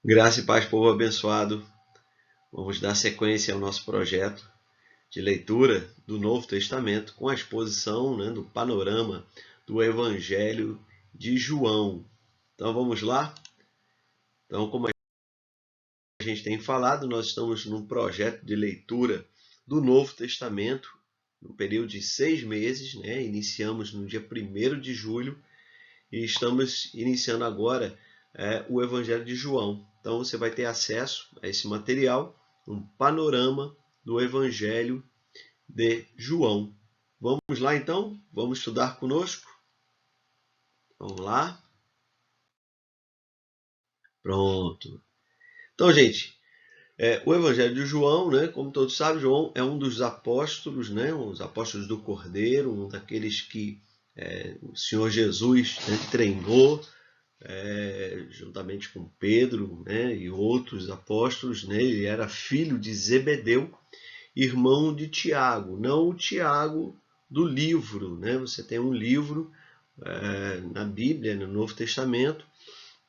Graça e paz, povo abençoado. Vamos dar sequência ao nosso projeto de leitura do Novo Testamento com a exposição, do panorama do Evangelho de João. Então vamos lá? Então, como a gente tem falado, nós estamos num projeto de leitura do Novo Testamento, no período de 6 meses, né? Iniciamos no dia 1º de julho e estamos iniciando agora o Evangelho de João. Então você vai ter acesso a esse material, um panorama do Evangelho de João. Vamos lá então? Vamos estudar conosco? Vamos lá? Pronto. Então, gente, o Evangelho de João, né, como todos sabem, João é um dos apóstolos, né, os apóstolos do Cordeiro, um daqueles que o Senhor Jesus, né, treinou juntamente com Pedro, né, e outros apóstolos, né, ele era filho de Zebedeu, irmão de Tiago, não o Tiago do livro, né? Você tem um livro na Bíblia, no Novo Testamento,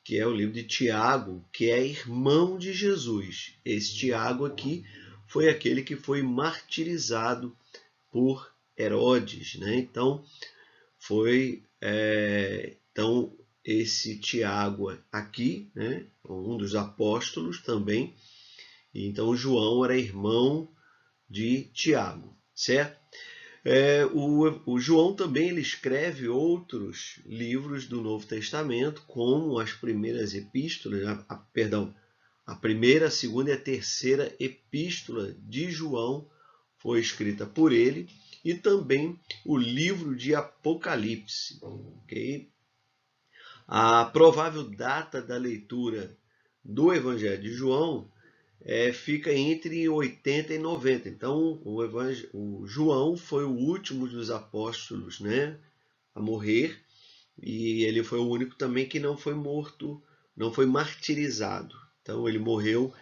que é o livro de Tiago, que é irmão de Jesus. Esse Tiago aqui foi aquele que foi martirizado por Herodes, né? Então então esse Tiago aqui, né, um dos apóstolos também. Então João era irmão de Tiago, certo? O João também ele escreve outros livros do Novo Testamento, como as primeiras epístolas, a primeira, a segunda e a terceira epístola de João foi escrita por ele, e também o livro de Apocalipse. Okay? A provável data da leitura do Evangelho de João fica entre 80 e 90. Então, o João foi o último dos apóstolos, né, a morrer, e ele foi o único também que não foi morto, não foi martirizado. Então, ele morreu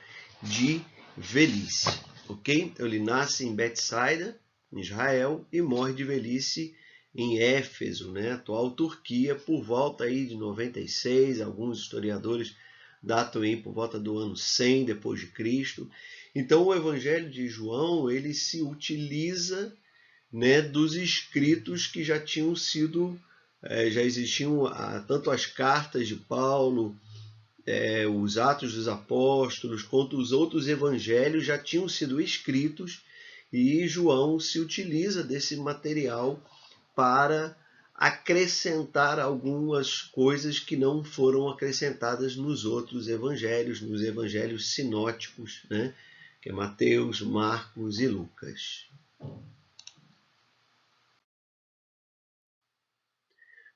de velhice, ok? Então, ele nasce em Betsaida, em Israel, e morre de velhice em Éfeso, né, atual Turquia, por volta aí de 96. Alguns historiadores datam aí por volta do ano 100 depois de Cristo. Então, o Evangelho de João ele se utiliza, né, dos escritos que já tinham sido, já existiam tanto as cartas de Paulo, os Atos dos Apóstolos, quanto os outros evangelhos já tinham sido escritos, e João se utiliza desse material para acrescentar algumas coisas que não foram acrescentadas nos outros evangelhos, nos evangelhos sinóticos, né? Que é Mateus, Marcos e Lucas.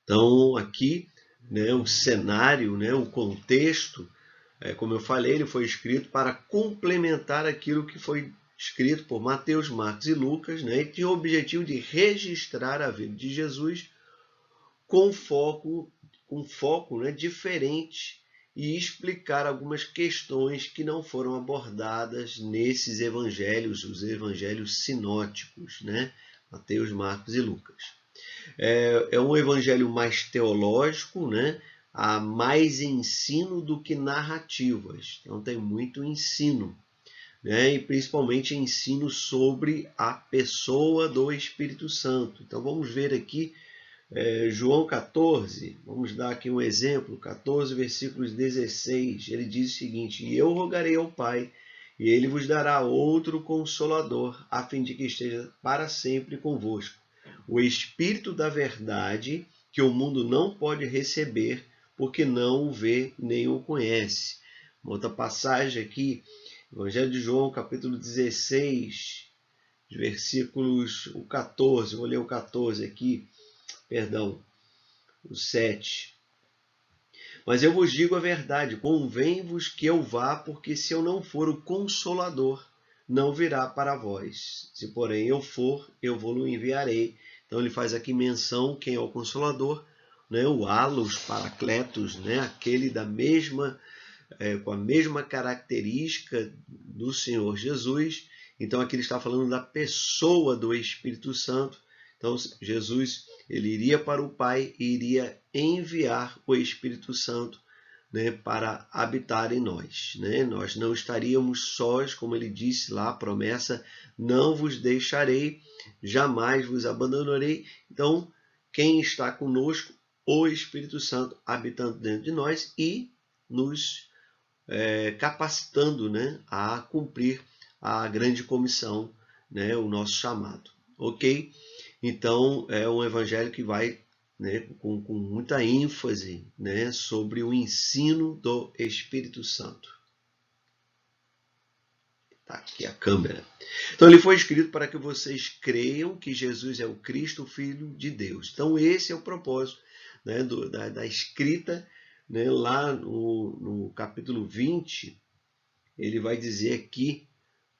Então, aqui, né, o cenário, né, o contexto, como eu falei, ele foi escrito para complementar aquilo que foi escrito por Mateus, Marcos e Lucas, né, e tinha o objetivo de registrar a vida de Jesus com foco, né, diferente, e explicar algumas questões que não foram abordadas nesses evangelhos, os evangelhos sinóticos, né, Mateus, Marcos e Lucas. É um evangelho mais teológico, né? Há mais ensino do que narrativas. Então tem muito ensino, né? E principalmente ensino sobre a pessoa do Espírito Santo. Então vamos ver aqui João 14, vamos dar aqui um exemplo, 14 versículos 16, ele diz o seguinte: E eu rogarei ao Pai, e ele vos dará outro Consolador, a fim de que esteja para sempre convosco, o Espírito da verdade, que o mundo não pode receber, porque não o vê nem o conhece. Uma outra passagem aqui, Evangelho de João, capítulo 16, versículos 14, vou ler o 14 aqui, perdão, o 7. Mas eu vos digo a verdade, convém-vos que eu vá, porque se eu não for o Consolador, não virá para vós. Se porém eu for, eu vou-lo enviarei. Então ele faz aqui menção quem é o Consolador, né? O Allos Paracletos, né? Aquele com a mesma característica do Senhor Jesus. Então aqui ele está falando da pessoa do Espírito Santo. Então Jesus ele iria para o Pai e iria enviar o Espírito Santo né, para habitar em nós, né? Nós não estaríamos sós, como ele disse lá, a promessa, não vos deixarei, jamais vos abandonarei. Então, quem está conosco? O Espírito Santo habitando dentro de nós e nos capacitando, né, a cumprir a grande comissão, né, o nosso chamado. Ok? Então, é um evangelho que vai, né, com muita ênfase, né, sobre o ensino do Espírito Santo. Tá aqui a câmera. Então, ele foi escrito para que vocês creiam que Jesus é o Cristo, o Filho de Deus. Então, esse é o propósito, né, da escrita, né, lá no capítulo 20, ele vai dizer aqui,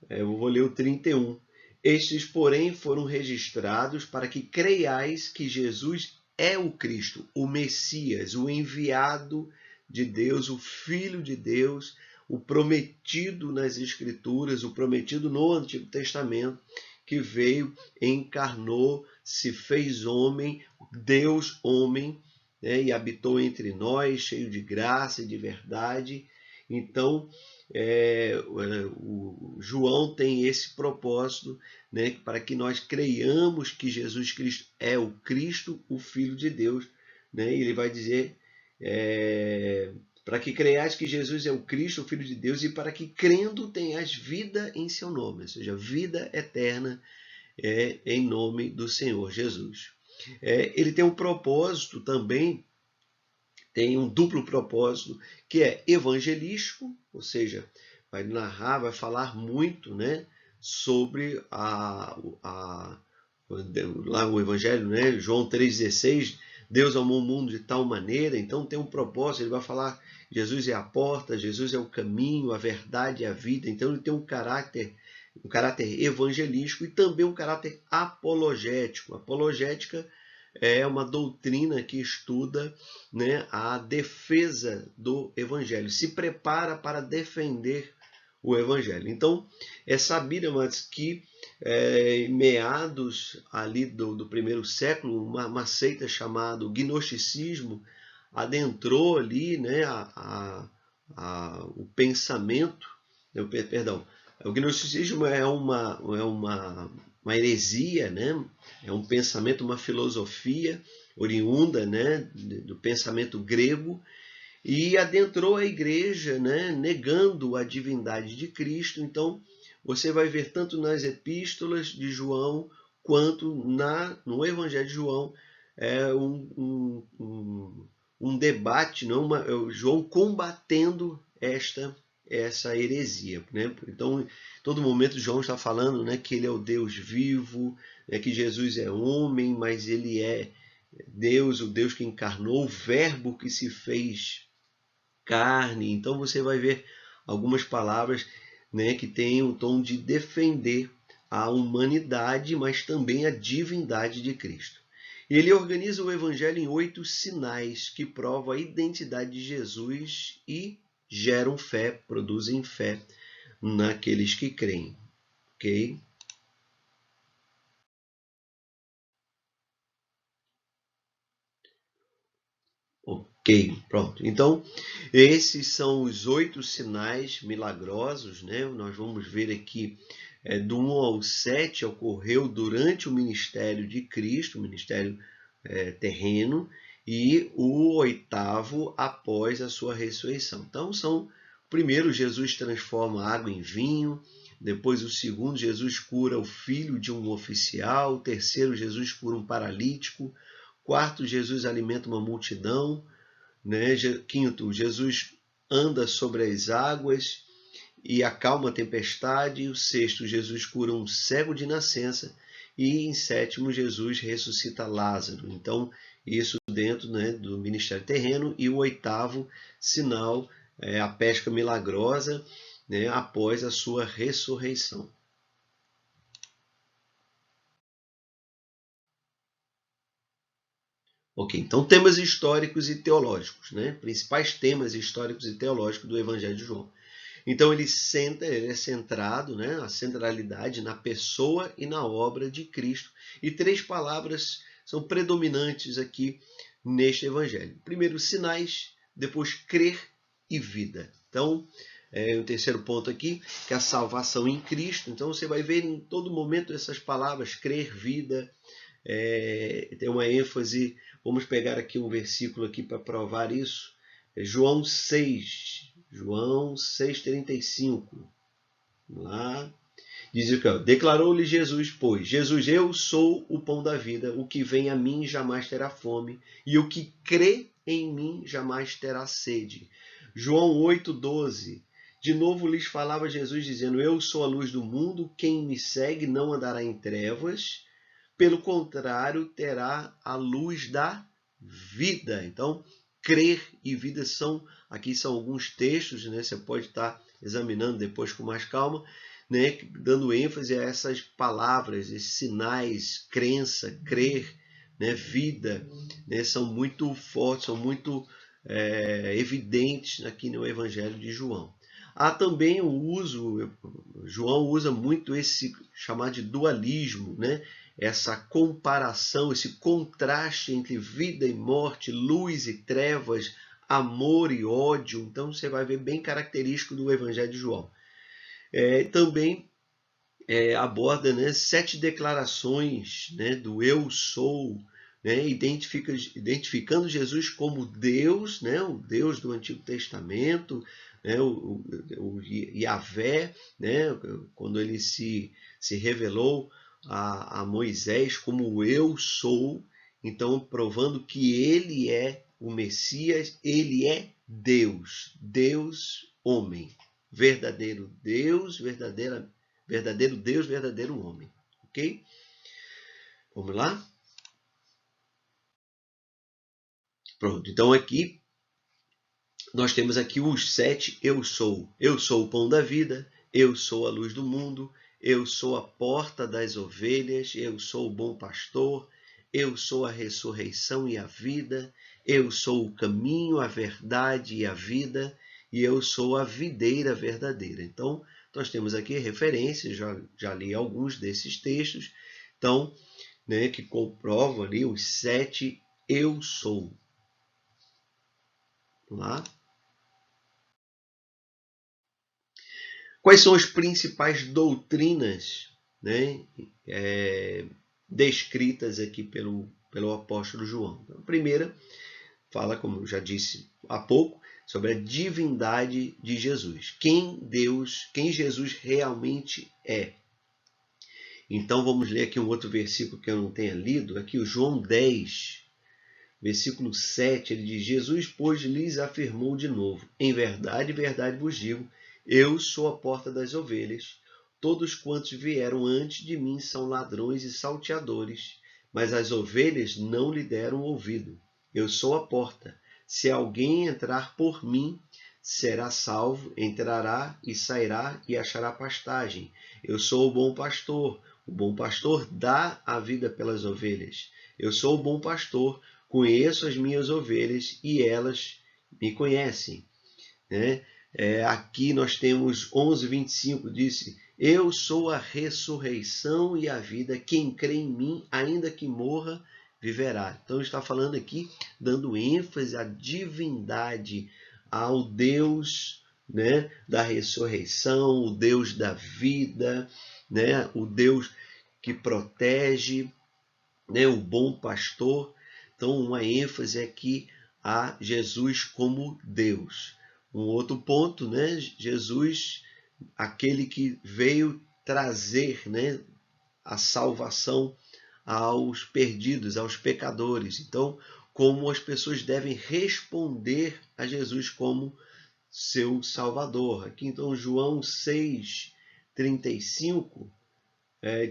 eu vou ler o 31. Estes, porém, foram registrados para que creiais que Jesus é o Cristo, o Messias, o enviado de Deus, o Filho de Deus, o prometido nas Escrituras, o prometido no Antigo Testamento, que veio, encarnou, se fez homem, Deus homem, né, e habitou entre nós, cheio de graça e de verdade. Então, o João tem esse propósito, né, para que nós creiamos que Jesus Cristo é o Cristo, o Filho de Deus, né? E ele vai dizer, para que creiais que Jesus é o Cristo, o Filho de Deus, e para que crendo tenhas vida em seu nome, ou seja, vida eterna em nome do Senhor Jesus. Ele tem um propósito também, tem um duplo propósito, que é evangelístico, ou seja, vai narrar, vai falar muito, né, sobre lá o Evangelho, né, João 3,16, Deus amou o mundo de tal maneira, então tem um propósito, ele vai falar, Jesus é a porta, Jesus é o caminho, a verdade e a vida, então ele tem um caráter evangelístico e também um caráter apologético. Apologética é uma doutrina que estuda, né, a defesa do Evangelho, se prepara para defender o Evangelho. Então, é sabido, mas que em meados ali do primeiro século, uma seita chamada gnosticismo adentrou ali, né, o pensamento, perdão, o gnosticismo é uma heresia, né? É um pensamento, uma filosofia oriunda, né, do pensamento grego, e adentrou a igreja, né, negando a divindade de Cristo. Então, você vai ver tanto nas epístolas de João quanto no Evangelho de João um debate, não João combatendo essa heresia, né? Então, em todo momento João está falando, né, que ele é o Deus vivo, né, que Jesus é homem, mas ele é Deus, o Deus que encarnou, o verbo que se fez carne. Então você vai ver algumas palavras, né, que têm um tom de defender a humanidade, mas também a divindade de Cristo. Ele organiza o Evangelho em 8 sinais que provam a identidade de Jesus e geram fé, produzem fé naqueles que creem. Ok? Ok, pronto. Então, esses são os 8 sinais milagrosos, né? Nós vamos ver aqui do 1 ao 7 ocorreu durante o ministério de Cristo, o ministério terreno, e o 8º após a sua ressurreição. Então, primeiro, Jesus transforma água em vinho. Depois, o segundo, Jesus cura o filho de um oficial. O terceiro, Jesus cura um paralítico. Quarto, Jesus alimenta uma multidão. Né? Quinto, Jesus anda sobre as águas e acalma a tempestade. O sexto, Jesus cura um cego de nascença. E em sétimo, Jesus ressuscita Lázaro. Então, isso dentro, né, do ministério terreno. E o 8º sinal é a pesca milagrosa, né, após a sua ressurreição. Ok, então temas históricos e teológicos, né? Principais temas históricos e teológicos do Evangelho de João. Então ele é centrado, né, a centralidade na pessoa e na obra de Cristo. E 3 palavras são predominantes aqui neste Evangelho. Primeiro, sinais, depois crer e vida. Então, o terceiro ponto aqui, que é a salvação em Cristo. Então, você vai ver em todo momento essas palavras, crer, vida, tem uma ênfase. Vamos pegar aqui um versículo aqui para provar isso. João 6:35. Vamos lá. Diz o que? Declarou-lhe Jesus, pois, Jesus, eu sou o pão da vida, o que vem a mim jamais terá fome, e o que crê em mim jamais terá sede. João 8:12. De novo lhes falava Jesus, dizendo, eu sou a luz do mundo, quem me segue não andará em trevas, pelo contrário, terá a luz da vida. Então, crer e vida aqui são alguns textos, né? Você pode estar examinando depois com mais calma, né? Dando ênfase a essas palavras, esses sinais, crença, crer, né? Vida, né? São muito fortes, são muito evidentes aqui no Evangelho de João. Há também o uso, João usa muito esse chamado de dualismo, né? Essa comparação, esse contraste entre vida e morte, luz e trevas, amor e ódio. Então você vai ver bem característico do Evangelho de João. Também aborda, né, 7 declarações, né, do eu sou, né, identificando Jesus como Deus, né, o Deus do Antigo Testamento, né, o Yahvé, né, quando ele se revelou a Moisés como o eu sou, então provando que ele é o Messias, ele é Deus, Deus homem, verdadeiro Deus, verdadeiro Deus, verdadeiro homem. Ok? Vamos lá? Pronto. Então aqui nós temos aqui os 7 eu sou. Eu sou o pão da vida, eu sou a luz do mundo, eu sou a porta das ovelhas, eu sou o bom pastor, eu sou a ressurreição e a vida, eu sou o caminho, a verdade e a vida, e eu sou a videira verdadeira. Então, nós temos aqui referências, já li alguns desses textos, então, né, que comprovam ali os 7 eu sou. Vamos lá? Quais são as principais doutrinas, né, descritas aqui pelo apóstolo João? Então, a primeira fala, como eu já disse há pouco, sobre a divindade de Jesus. Quem Jesus realmente é. Então vamos ler aqui um outro versículo que eu não tenha lido, aqui o João 10, versículo 7, ele diz, Jesus, pois, lhes afirmou de novo, em verdade, verdade vos digo, eu sou a porta das ovelhas, todos quantos vieram antes de mim são ladrões e salteadores, mas as ovelhas não lhe deram ouvido. Eu sou a porta, se alguém entrar por mim, será salvo, entrará e sairá e achará pastagem. Eu sou o bom pastor dá a vida pelas ovelhas. Eu sou o bom pastor, conheço as minhas ovelhas e elas me conhecem. Né? Aqui nós temos 11:25, disse, eu sou a ressurreição e a vida, quem crê em mim, ainda que morra, viverá. Então está falando aqui, dando ênfase à divindade, ao Deus, né, da ressurreição, o Deus da vida, né, o Deus que protege, né, o bom pastor. Então, uma ênfase aqui a Jesus como Deus. Um outro ponto, né, Jesus, aquele que veio trazer, né, a salvação aos perdidos, aos pecadores. Então, como as pessoas devem responder a Jesus como seu Salvador. Aqui, então, João 6:35,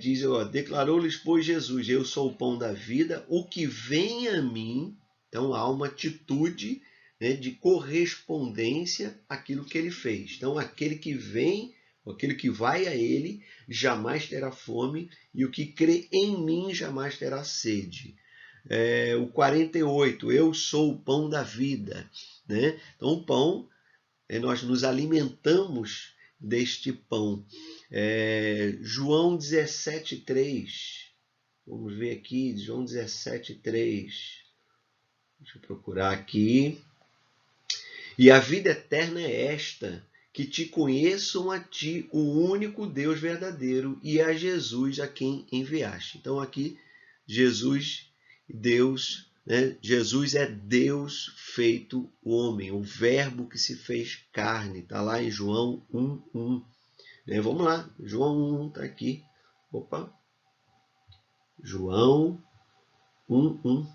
diz, declarou-lhes, pois, Jesus, eu sou o pão da vida, o que vem a mim, então há uma atitude, né, de correspondência àquilo que ele fez. Então, aquele que vem, aquele que vai a ele, jamais terá fome, e o que crê em mim jamais terá sede. O 48, eu sou o pão da vida. Né? Então, o pão, nós nos alimentamos deste pão. João 17:3. Vamos ver aqui, João 17:3. Deixa eu procurar aqui. E a vida eterna é esta, que te conheçam a ti, o único Deus verdadeiro, e a Jesus a quem enviaste. Então aqui, Jesus, Deus, né? Jesus é Deus feito homem, o verbo que se fez carne. Está lá em João 1:1. Né? Vamos lá, João 1 está aqui. Opa! João 1:1.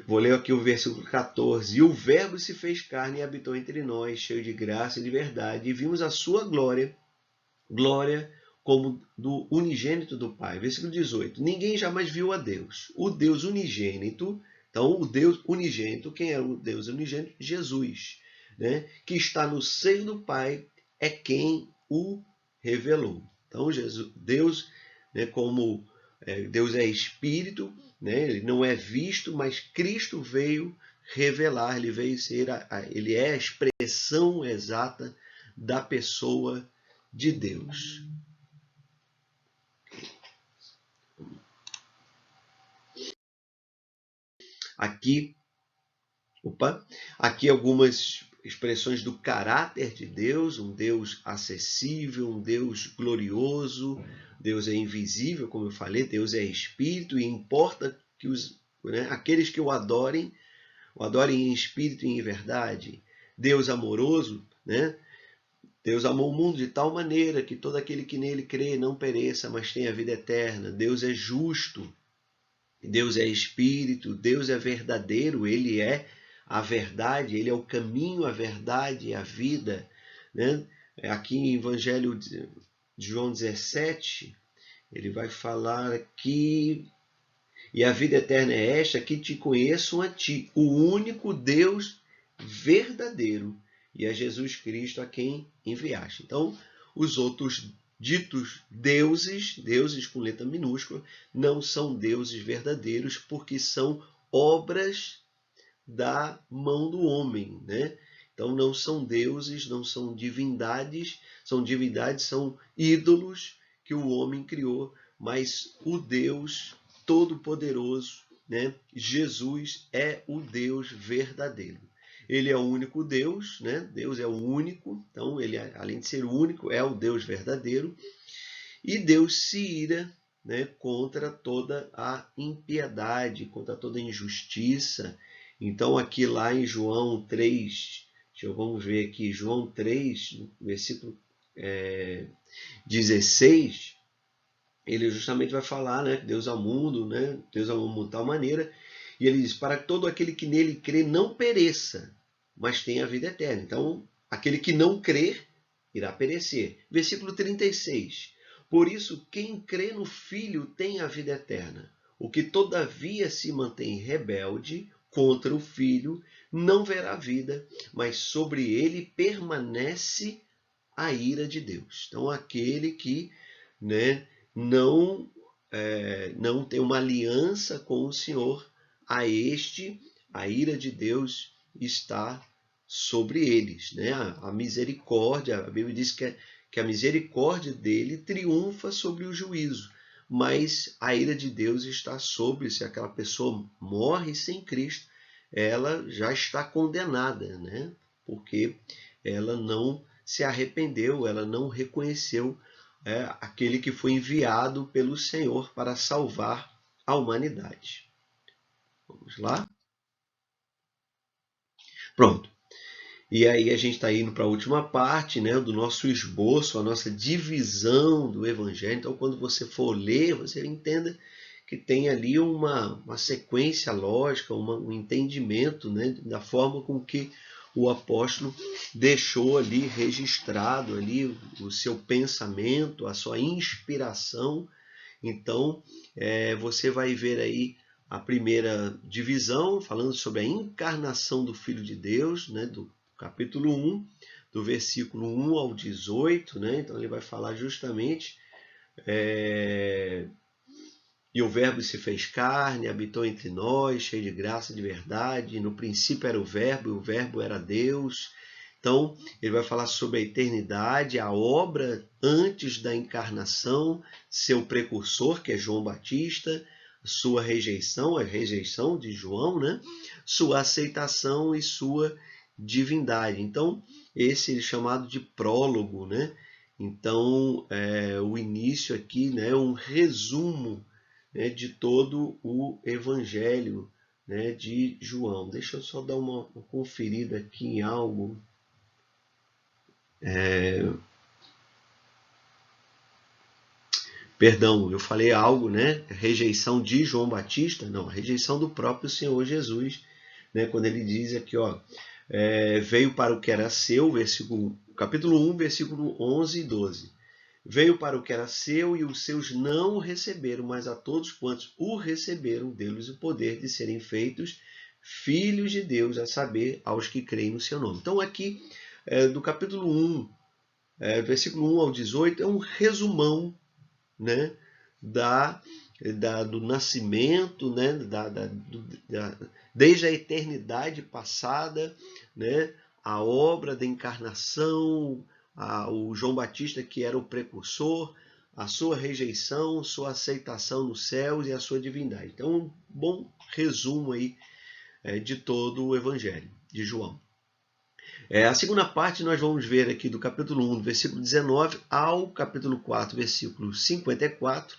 Vou ler aqui o versículo 14. E o verbo se fez carne e habitou entre nós, cheio de graça e de verdade, e vimos a sua glória, glória como do unigênito do Pai. Versículo 18. Ninguém jamais viu a Deus. O Deus unigênito, então o Deus unigênito, quem era o Deus unigênito? Jesus, né? Que está no seio do Pai, é quem o revelou. Então Jesus, Deus, né, como Deus é Espírito, né? Ele não é visto, mas Cristo veio revelar, ele veio ser, ele é a expressão exata da pessoa de Deus. Aqui algumas expressões do caráter de Deus, um Deus acessível, um Deus glorioso. Deus é invisível, como eu falei, Deus é Espírito, e importa que aqueles que o adorem em espírito e em verdade. Deus amoroso, né? Deus amou o mundo de tal maneira que todo aquele que nele crê não pereça, mas tenha vida eterna. Deus é justo, Deus é Espírito, Deus é verdadeiro, Ele é a verdade, Ele é o caminho, a verdade e a vida. Né? Aqui em Evangelho de João 17, ele vai falar aqui: e a vida eterna é esta, que te conheçam a ti, o único Deus verdadeiro, e a Jesus Cristo a quem enviaste. Então, os outros ditos deuses com letra minúscula, não são deuses verdadeiros, porque são obras da mão do homem, né? Então não são deuses, não são divindades, são ídolos que o homem criou, mas o Deus Todo-Poderoso, né? Jesus é o Deus verdadeiro. Ele é o único Deus, né? Deus é o único, então ele, além de ser o único, é o Deus verdadeiro. E Deus se ira, né, contra toda a impiedade, contra toda a injustiça. Então aqui lá em João 3, vamos ver aqui, João 3, versículo 16, ele justamente vai falar, né, que Deus ama o mundo, né, Deus ama o mundo de tal maneira, e ele diz, para que todo aquele que nele crê não pereça, mas tenha a vida eterna. Então, aquele que não crer irá perecer. Versículo 36. Por isso, quem crê no Filho tem a vida eterna. O que todavia se mantém rebelde contra o Filho não verá vida, mas sobre ele permanece a ira de Deus. Então, aquele que, né, não tem uma aliança com o Senhor, a ira de Deus está sobre eles. Né? A misericórdia, a Bíblia diz que a misericórdia dele triunfa sobre o juízo, mas a ira de Deus está sobre, se aquela pessoa morre sem Cristo, ela já está condenada, né? Porque ela não se arrependeu, ela não reconheceu aquele que foi enviado pelo Senhor para salvar a humanidade. Vamos lá? Pronto. E aí a gente está indo para a última parte, né, do nosso esboço, a nossa divisão do Evangelho. Então, quando você for ler, você entenda que tem ali uma sequência lógica, um entendimento, né, da forma com que o apóstolo deixou ali registrado ali o seu pensamento, a sua inspiração. Então, você vai ver aí a primeira divisão, falando sobre a encarnação do Filho de Deus, né, do capítulo 1, do versículo 1 ao 18. Né? Então, ele vai falar justamente... E o Verbo se fez carne, habitou entre nós, cheio de graça e de verdade. No princípio era o Verbo, e o Verbo era Deus. Então, ele vai falar sobre a eternidade, a obra antes da encarnação, seu precursor, que é João Batista, sua rejeição, a rejeição de João, né? sua aceitação e sua divindade. Então, esse é chamado de prólogo, né? Então, o início aqui, né, é um resumo, né, de todo o Evangelho, né, de João. Deixa eu só dar uma conferida aqui em algo. Perdão, eu falei algo, né? Rejeição de João Batista? Não, a rejeição do próprio Senhor Jesus, né? Quando ele diz aqui, ó, veio para o que era seu, capítulo 1, versículo 11 e 12. Veio para o que era seu e os seus não o receberam, mas a todos quantos o receberam, deu-lhes o poder de serem feitos filhos de Deus, a saber, aos que creem no seu nome. Então aqui, do capítulo 1, versículo 1 ao 18, é um resumão, né, do nascimento, né, desde a eternidade passada, né, a obra da encarnação, o João Batista, que era o precursor, a sua rejeição, sua aceitação nos céus e a sua divindade. Então, um bom resumo aí de todo o Evangelho de João. A segunda parte nós vamos ver aqui do capítulo 1, versículo 19, ao capítulo 4, versículo 54,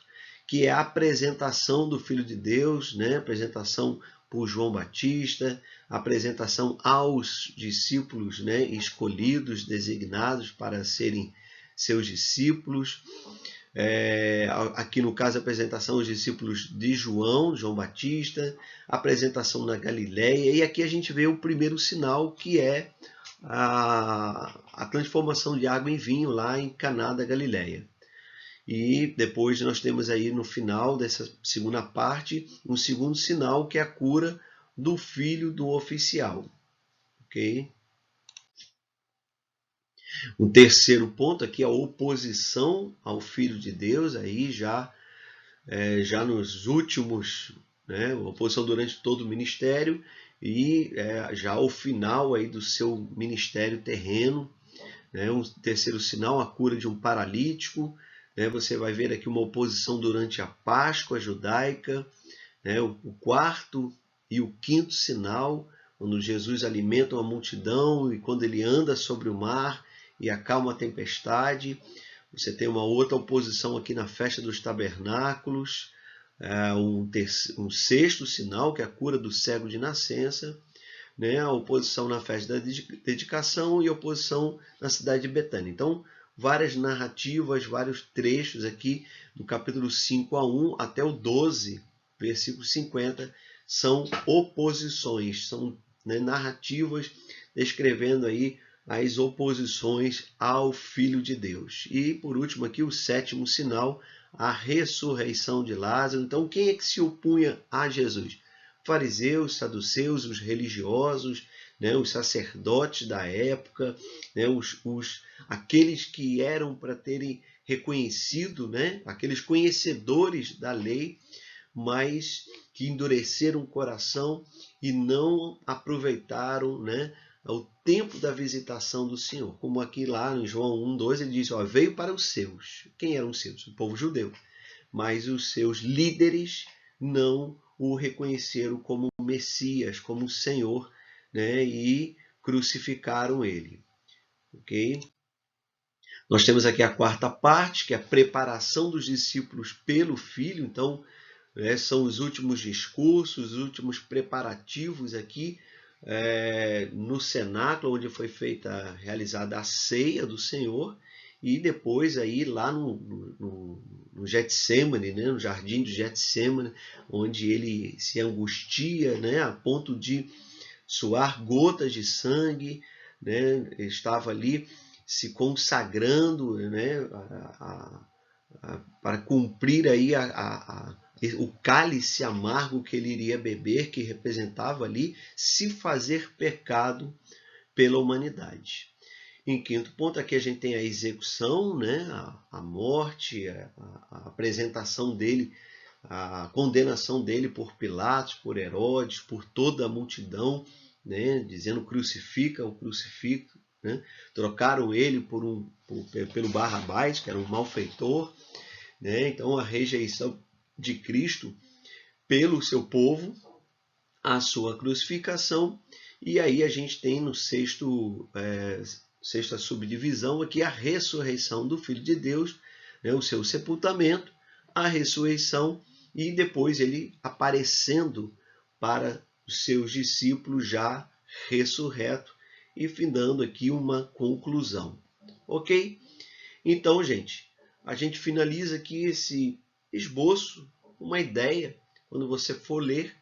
que é a apresentação do Filho de Deus, né? Apresentação por João Batista, apresentação aos discípulos, né, escolhidos, designados para serem seus discípulos. Aqui no caso a apresentação aos discípulos de João Batista, apresentação na Galileia, e aqui a gente vê o primeiro sinal, que é a transformação de água em vinho lá em Caná da Galileia. E depois nós temos aí no final dessa segunda parte um segundo sinal, que é a cura do filho do oficial. Ok? Um terceiro ponto aqui, a oposição ao Filho de Deus, aí já nos últimos, né, a oposição durante todo o ministério e já ao final aí do seu ministério terreno. Né, um terceiro sinal, a cura de um paralítico. Né, você vai ver aqui uma oposição durante a Páscoa judaica. Né, o quarto e o quinto sinal, quando Jesus alimenta uma multidão e quando ele anda sobre o mar e acalma a tempestade. Você tem uma outra oposição aqui na festa dos tabernáculos, um sexto sinal, que é a cura do cego de nascença, né? A oposição na festa da dedicação e a oposição na cidade de Betânia. Então, várias narrativas, vários trechos aqui, do capítulo 5 a 1 até o 12, versículo 50, são oposições, são, né, narrativas descrevendo aí as oposições ao Filho de Deus. E, por último, aqui o sétimo sinal, a ressurreição de Lázaro. Então, quem é que se opunha a Jesus? Fariseus, saduceus, os religiosos, né, os sacerdotes da época, né, aqueles que eram para terem reconhecido, né, aqueles conhecedores da lei, mas que endureceram o coração e não aproveitaram, né, o tempo da visitação do Senhor. Como aqui lá em João 1:2 ele diz, veio para os seus. Quem eram os seus? O povo judeu. Mas os seus líderes não o reconheceram como Messias, como Senhor, né, e crucificaram ele. Ok? Nós temos aqui a quarta parte, que é a preparação dos discípulos pelo Filho. Então, são os últimos discursos, os últimos preparativos aqui no cenáculo, onde foi realizada a ceia do Senhor, e depois aí lá no Getsemane, né, no jardim de Getsemane, onde ele se angustia, né, a ponto de suar gotas de sangue, né, ele estava ali se consagrando, né, para cumprir aí o cálice amargo que ele iria beber, que representava ali se fazer pecado pela humanidade. Em quinto ponto, aqui a gente tem a execução, né, a morte, a apresentação dele, a condenação dele por Pilatos, por Herodes, por toda a multidão, né, dizendo crucifica, o crucifica. Né? Trocaram ele pelo Barrabás, que era um malfeitor. Né? Então, a rejeição de Cristo pelo seu povo, a sua crucificação, e aí a gente tem no sexta subdivisão aqui a ressurreição do Filho de Deus, né, o seu sepultamento, a ressurreição e depois ele aparecendo para os seus discípulos já ressurreto e findando aqui uma conclusão. Ok? Então, gente, a gente finaliza aqui esse esboço, uma ideia. Quando você for ler,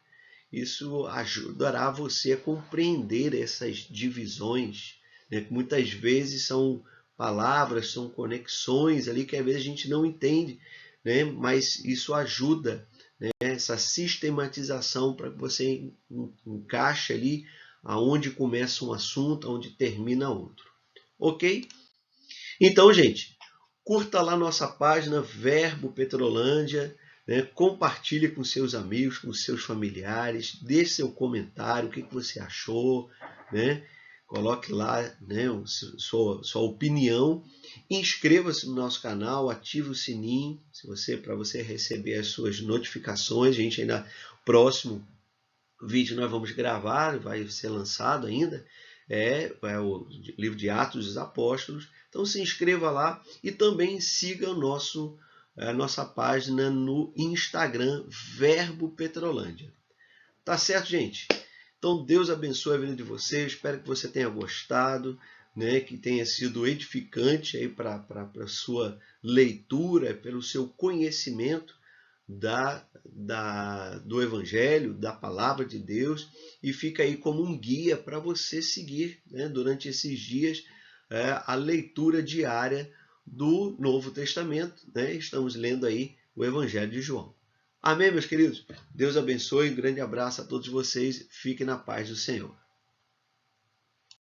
isso ajudará você a compreender essas divisões, né, que muitas vezes são palavras, são conexões ali que às vezes a gente não entende, né, mas isso ajuda, né, essa sistematização para que você encaixe ali aonde começa um assunto, aonde termina outro. Ok? Então, gente, curta lá nossa página Verbo Petrolândia, né? Compartilhe com seus amigos, com seus familiares, deixe seu comentário, o que você achou, né? Coloque lá, né, sua opinião, inscreva-se no nosso canal, ative o sininho para você receber as suas notificações. A gente ainda, próximo vídeo nós vamos gravar, vai ser lançado ainda, é o livro de Atos dos Apóstolos. Então se inscreva lá e também siga a nossa página no Instagram, Verbo Petrolândia. Tá certo, gente? Então Deus abençoe a vida de vocês, espero que você tenha gostado, né, que tenha sido edificante aí para a sua leitura, pelo seu conhecimento do Evangelho, da Palavra de Deus, e fica aí como um guia para você seguir, né, durante esses dias a leitura diária do Novo Testamento, né? Estamos lendo aí o Evangelho de João. Amém, meus queridos? Deus abençoe, um grande abraço a todos vocês, fiquem na paz do Senhor.